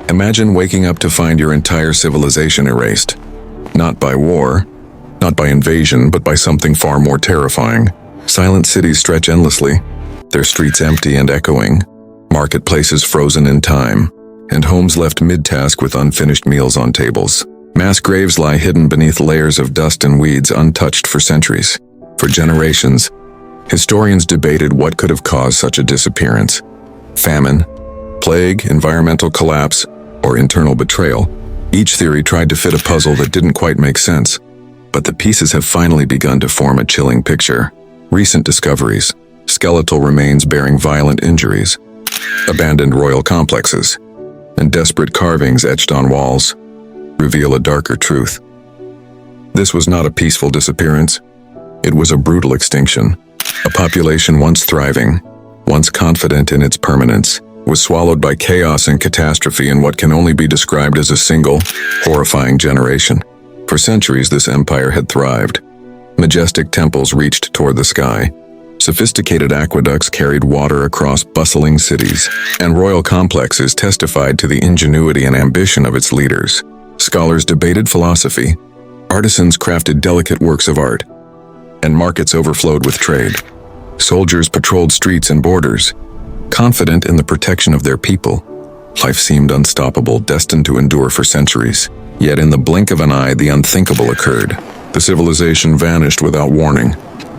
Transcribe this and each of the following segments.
Imagine waking up to find your entire civilization erased. Not by war, not by invasion, but by something far more terrifying. Silent cities stretch endlessly, their streets empty and echoing, marketplaces frozen in time, and homes left mid-task with unfinished meals on tables. Mass graves lie hidden beneath layers of dust and weeds untouched for centuries. For generations, historians debated what could have caused such a disappearance. Famine, plague, environmental collapse, or internal betrayal. Each theory tried to fit a puzzle that didn't quite make sense, but the pieces have finally begun to form a chilling picture. Recent discoveries, skeletal remains bearing violent injuries, abandoned royal complexes, and desperate carvings etched on walls reveal a darker truth. This was not a peaceful disappearance. It was a brutal extinction. A population once thriving, once confident in its permanence, was swallowed by chaos and catastrophe in what can only be described as a single, horrifying generation. For centuries, this empire had thrived. Majestic temples reached toward the sky. Sophisticated aqueducts carried water across bustling cities, and royal complexes testified to the ingenuity and ambition of its leaders. Scholars debated philosophy, artisans crafted delicate works of art, and markets overflowed with trade. Soldiers patrolled streets and borders, confident in the protection of their people. Life seemed unstoppable, destined to endure for centuries. Yet in the blink of an eye, the unthinkable occurred. The civilization vanished without warning,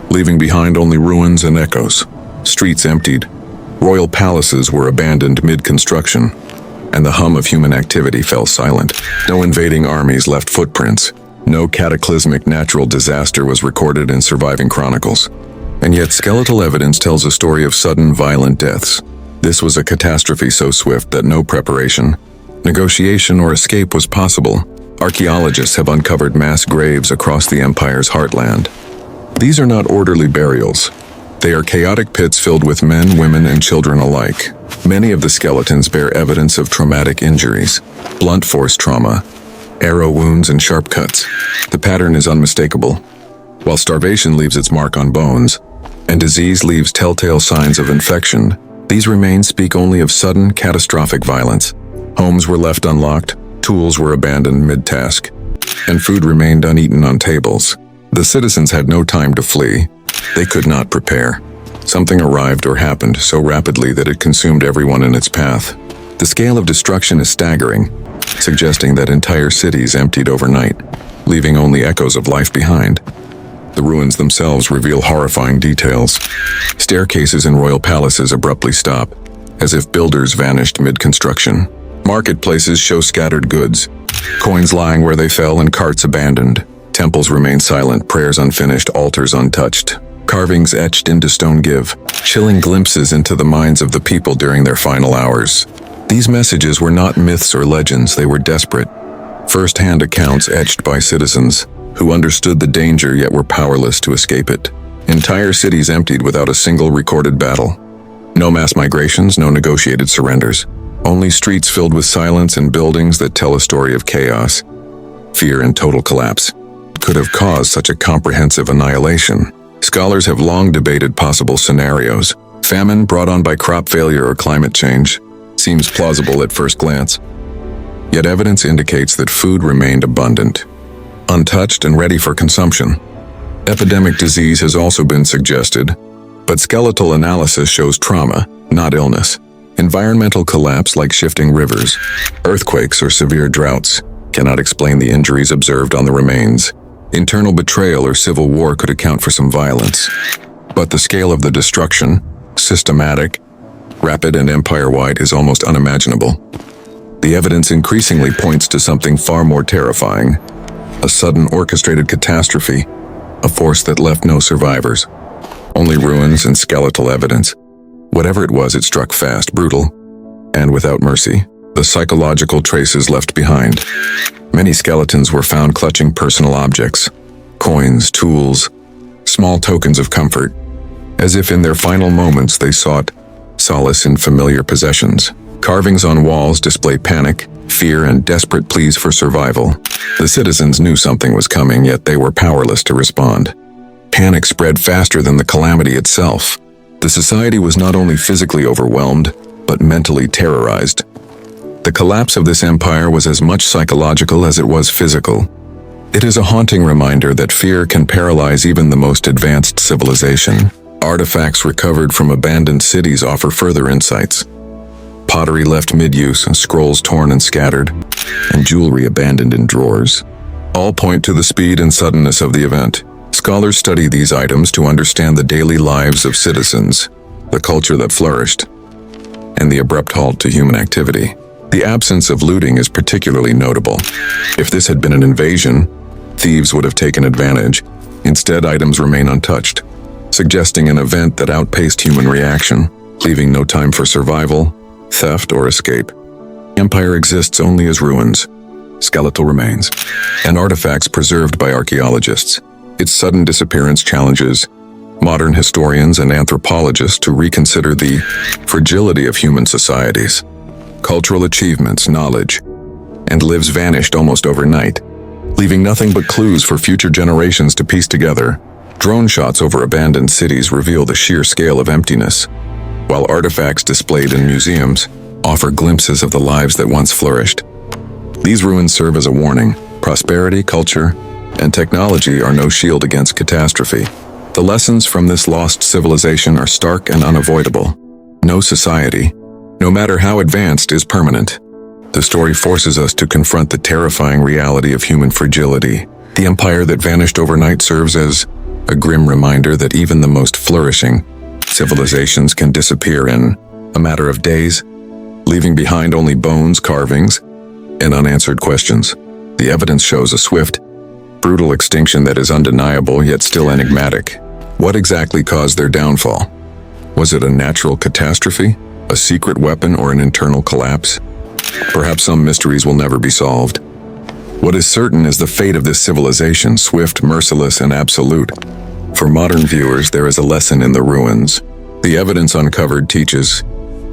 leaving behind only ruins and echoes. Streets emptied, royal palaces were abandoned mid-construction, and the hum of human activity fell silent. No invading armies left footprints. No cataclysmic natural disaster was recorded in surviving chronicles. And yet skeletal evidence tells a story of sudden violent deaths. This was a catastrophe so swift that no preparation, negotiation, or escape was possible. Archaeologists have uncovered mass graves across the empire's heartland. These are not orderly burials. They are chaotic pits filled with men, women, and children alike. Many of the skeletons bear evidence of traumatic injuries, blunt force trauma, arrow wounds, and sharp cuts. The pattern is unmistakable. While starvation leaves its mark on bones, and disease leaves telltale signs of infection, these remains speak only of sudden, catastrophic violence. Homes were left unlocked, tools were abandoned mid-task, and food remained uneaten on tables. The citizens had no time to flee. They could not prepare. Something arrived or happened so rapidly that it consumed everyone in its path. The scale of destruction is staggering, suggesting that entire cities emptied overnight, leaving only echoes of life behind. The ruins themselves reveal horrifying details. Staircases in royal palaces abruptly stop, as if builders vanished mid-construction. Marketplaces show scattered goods, coins lying where they fell and carts abandoned. Temples remain silent, prayers unfinished, altars untouched. Carvings etched into stone give chilling glimpses into the minds of the people during their final hours. These messages were not myths or legends, they were desperate, first-hand accounts etched by citizens who understood the danger yet were powerless to escape it. Entire cities emptied without a single recorded battle. No mass migrations, no negotiated surrenders. Only streets filled with silence and buildings that tell a story of chaos, fear, and total collapse. What could have caused such a comprehensive annihilation? Scholars have long debated possible scenarios. Famine brought on by crop failure or climate change seems plausible at first glance. Yet evidence indicates that food remained abundant, untouched and ready for consumption. Epidemic disease has also been suggested, but skeletal analysis shows trauma, not illness. Environmental collapse like shifting rivers, earthquakes, or severe droughts cannot explain the injuries observed on the remains. Internal betrayal or civil war could account for some violence. But the scale of the destruction, systematic, rapid, and empire-wide, is almost unimaginable. The evidence increasingly points to something far more terrifying: a sudden orchestrated catastrophe, a force that left no survivors, only ruins and skeletal evidence. Whatever it was, it struck fast, brutal, and without mercy. The psychological traces left behind. Many skeletons were found clutching personal objects, coins, tools, small tokens of comfort, as if in their final moments they sought solace in familiar possessions. Carvings on walls display panic, fear, and desperate pleas for survival. The citizens knew something was coming, yet they were powerless to respond. Panic spread faster than the calamity itself. The society was not only physically overwhelmed, but mentally terrorized. The collapse of this empire was as much psychological as it was physical. It is a haunting reminder that fear can paralyze even the most advanced civilization. Artifacts recovered from abandoned cities offer further insights. Pottery left mid-use, scrolls torn and scattered, and jewelry abandoned in drawers. All point to the speed and suddenness of the event. Scholars study these items to understand the daily lives of citizens, the culture that flourished, and the abrupt halt to human activity. The absence of looting is particularly notable. If this had been an invasion, thieves would have taken advantage. Instead, items remain untouched, suggesting an event that outpaced human reaction, leaving no time for survival, theft, or escape. Empire exists only as ruins, skeletal remains, and artifacts preserved by archaeologists. Its sudden disappearance challenges modern historians and anthropologists to reconsider the fragility of human societies. Cultural achievements, knowledge, and lives vanished almost overnight, leaving nothing but clues for future generations to piece together. Drone shots over abandoned cities reveal the sheer scale of emptiness, while artifacts displayed in museums offer glimpses of the lives that once flourished. These ruins serve as a warning. Prosperity, culture, and technology are no shield against catastrophe. The lessons from this lost civilization are stark and unavoidable. No society, no matter how advanced, is permanent. The story forces us to confront the terrifying reality of human fragility. The empire that vanished overnight serves as a grim reminder that even the most flourishing civilizations can disappear in a matter of days, leaving behind only bones, carvings, and unanswered questions. The evidence shows a swift, brutal extinction that is undeniable yet still enigmatic. What exactly caused their downfall? Was it a natural catastrophe, a secret weapon, or an internal collapse? Perhaps some mysteries will never be solved. What is certain is the fate of this civilization, swift, merciless, and absolute. For modern viewers, there is a lesson in the ruins. The evidence uncovered teaches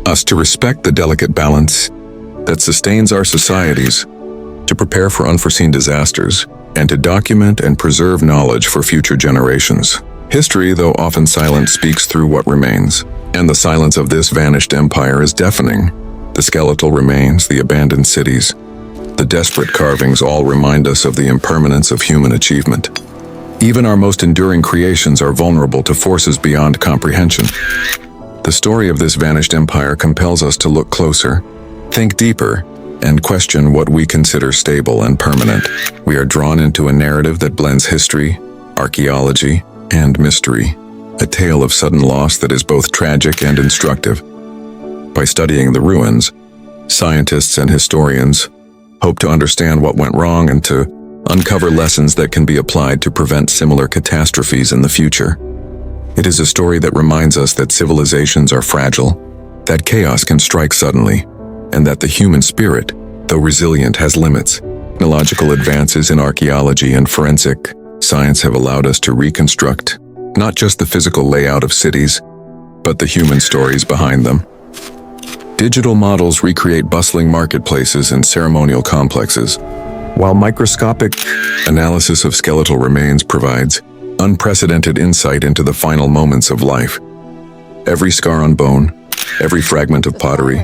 us to respect the delicate balance that sustains our societies, to prepare for unforeseen disasters, and to document and preserve knowledge for future generations. History, though often silent, speaks through what remains, and the silence of this vanished empire is deafening. The skeletal remains, the abandoned cities, the desperate carvings all remind us of the impermanence of human achievement. Even our most enduring creations are vulnerable to forces beyond comprehension. The story of this vanished empire compels us to look closer, think deeper, and question what we consider stable and permanent. We are drawn into a narrative that blends history, archaeology, and mystery, a tale of sudden loss that is both tragic and instructive. By studying the ruins, scientists and historians hope to understand what went wrong and to uncover lessons that can be applied to prevent similar catastrophes in the future. It is a story that reminds us that civilizations are fragile, that chaos can strike suddenly, and that the human spirit, though resilient, has limits. Technological advances in archaeology and forensic science have allowed us to reconstruct not just the physical layout of cities, but the human stories behind them. Digital models recreate bustling marketplaces and ceremonial complexes, while microscopic analysis of skeletal remains provides unprecedented insight into the final moments of life. Every scar on bone, every fragment of pottery,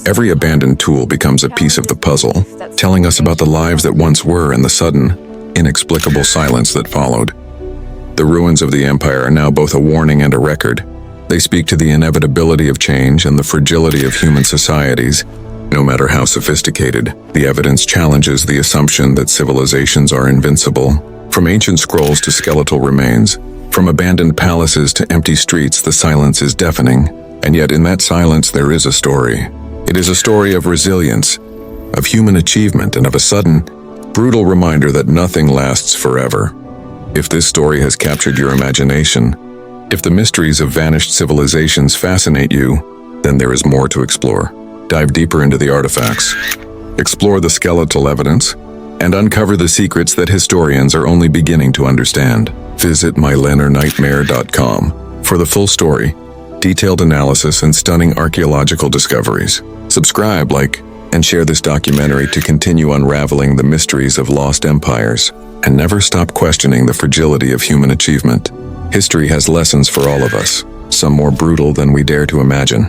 every abandoned tool becomes a piece of the puzzle, telling us about the lives that once were and the sudden, inexplicable silence that followed. The ruins of the empire are now both a warning and a record. They speak to the inevitability of change and the fragility of human societies. No matter how sophisticated, the evidence challenges the assumption that civilizations are invincible. From ancient scrolls to skeletal remains, from abandoned palaces to empty streets, the silence is deafening. And yet in that silence there is a story. It is a story of resilience, of human achievement, and of a sudden, brutal reminder that nothing lasts forever. If this story has captured your imagination, if the mysteries of vanished civilizations fascinate you, then there is more to explore. Dive deeper into the artifacts, explore the skeletal evidence, and uncover the secrets that historians are only beginning to understand. Visit mylenornightmare.com for the full story, detailed analysis, and stunning archaeological discoveries. Subscribe, like, and share this documentary to continue unraveling the mysteries of lost empires, and never stop questioning the fragility of human achievement. History has lessons for all of us, some more brutal than we dare to imagine.